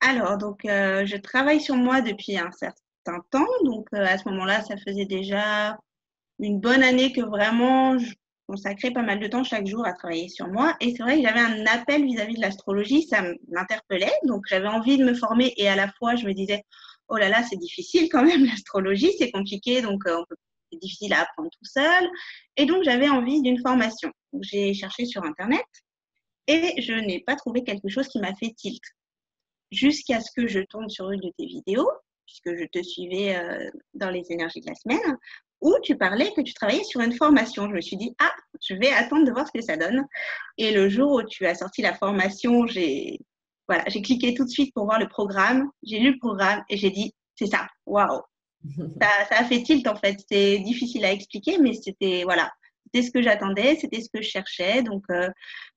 Alors, donc, je travaille sur moi depuis un certain temps. Donc, à ce moment-là, ça faisait déjà une bonne année que vraiment je consacrais pas mal de temps chaque jour à travailler sur moi. Et c'est vrai que j'avais un appel vis-à-vis de l'astrologie, ça m'interpellait. Donc, j'avais envie de me former et à la fois, je me disais, oh là là, c'est difficile quand même, l'astrologie, c'est compliqué, donc c'est difficile à apprendre tout seul. Et donc, j'avais envie d'une formation. Donc, j'ai cherché sur Internet et je n'ai pas trouvé quelque chose qui m'a fait tilt jusqu'à ce que je tombe sur une de tes vidéos, puisque je te suivais dans les énergies de la semaine, où tu parlais que tu travaillais sur une formation. Je me suis dit, ah, je vais attendre de voir ce que ça donne. Et le jour où tu as sorti la formation, j'ai cliqué tout de suite pour voir le programme. J'ai lu le programme et j'ai dit, c'est ça, waouh. Ça a fait tilt en fait. C'était difficile à expliquer, mais c'était ce que j'attendais, c'était ce que je cherchais. Donc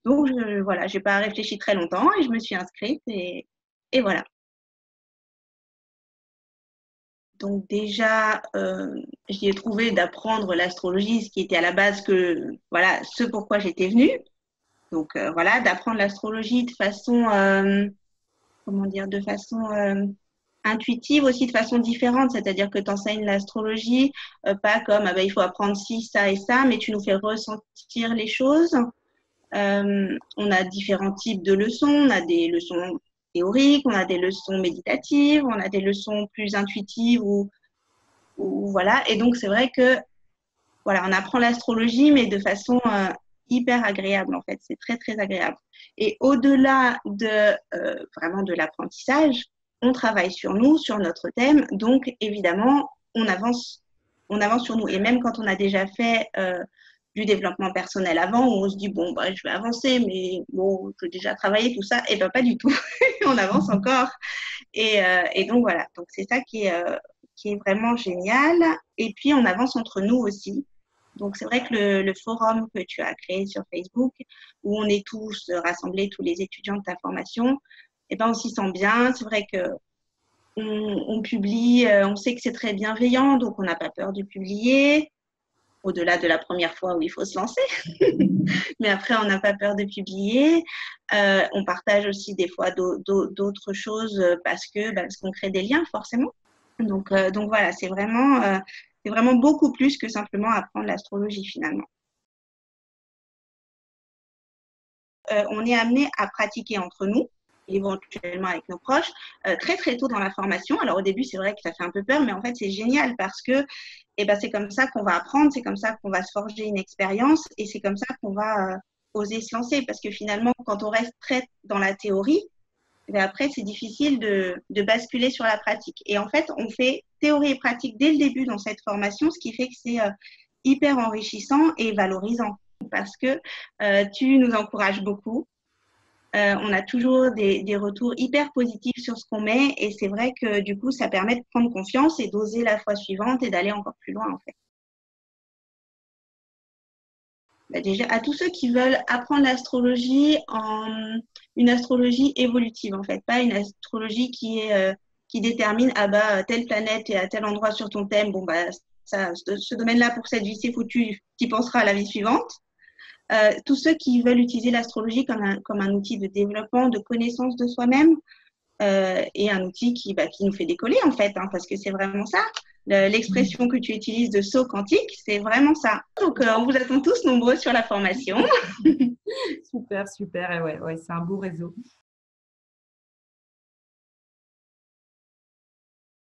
voilà, j'ai pas réfléchi très longtemps et je me suis inscrite et voilà. Donc déjà, j'y ai trouvé d'apprendre l'astrologie, ce qui était à la base voilà, ce pourquoi j'étais venue. Donc voilà, d'apprendre l'astrologie de façon, comment dire, de façon intuitive aussi, de façon différente. C'est-à-dire que tu enseignes l'astrologie, pas comme, ah ben, il faut apprendre ci, ça et ça, mais tu nous fais ressentir les choses. On a différents types de leçons. On a des leçons théoriques, on a des leçons méditatives, on a des leçons plus intuitives ou voilà. Et donc, c'est vrai que voilà, on apprend l'astrologie, mais de façon hyper agréable, en fait. C'est très, très agréable. Et au-delà vraiment de l'apprentissage, on travaille sur nous, sur notre thème. Donc, évidemment, on avance sur nous. Et même quand on a déjà fait du développement personnel avant, où on se dit, bon, bah, je vais avancer, mais bon, je vais déjà travailler tout ça. Et bien, pas du tout. On avance encore. Et donc, voilà. Donc, c'est ça qui est vraiment génial. Et puis, on avance entre nous aussi. Donc, c'est vrai que le forum que tu as créé sur Facebook, où on est tous rassemblés, tous les étudiants de ta formation, eh ben, on s'y sent bien. C'est vrai que on publie, on sait que c'est très bienveillant, donc on n'a pas peur de publier, au-delà de la première fois où il faut se lancer. Mais après, on n'a pas peur de publier. On partage aussi des fois d'autres choses parce qu'on crée des liens forcément. Donc voilà, c'est vraiment beaucoup plus que simplement apprendre l'astrologie finalement. On est amené à pratiquer entre nous, éventuellement avec nos proches, très très tôt dans la formation. Alors au début, c'est vrai que ça fait un peu peur, mais en fait, c'est génial parce que c'est comme ça qu'on va apprendre, c'est comme ça qu'on va se forger une expérience et c'est comme ça qu'on va oser se lancer. Parce que finalement, quand on reste très dans la théorie, après, c'est difficile de basculer sur la pratique. Et en fait, on fait théorie et pratique dès le début dans cette formation, ce qui fait que c'est hyper enrichissant et valorisant parce que tu nous encourages beaucoup. On a toujours des retours hyper positifs sur ce qu'on met et c'est vrai que du coup, ça permet de prendre confiance et d'oser la fois suivante et d'aller encore plus loin en fait. Bah, déjà, à tous ceux qui veulent apprendre l'astrologie en une astrologie évolutive en fait, pas une astrologie qui détermine ah bah telle planète est à tel endroit sur ton thème, bon bah ça, ce domaine-là pour cette vie c'est foutu, tu y penseras à la vie suivante. Tous ceux qui veulent utiliser l'astrologie comme un outil de développement, de connaissance de soi-même, et un outil qui nous fait décoller en fait, hein, parce que c'est vraiment ça. L'expression que tu utilises de saut quantique, c'est vraiment ça. Donc, on vous attend tous nombreux sur la formation. Super, super. Et ouais, ouais, c'est un beau réseau.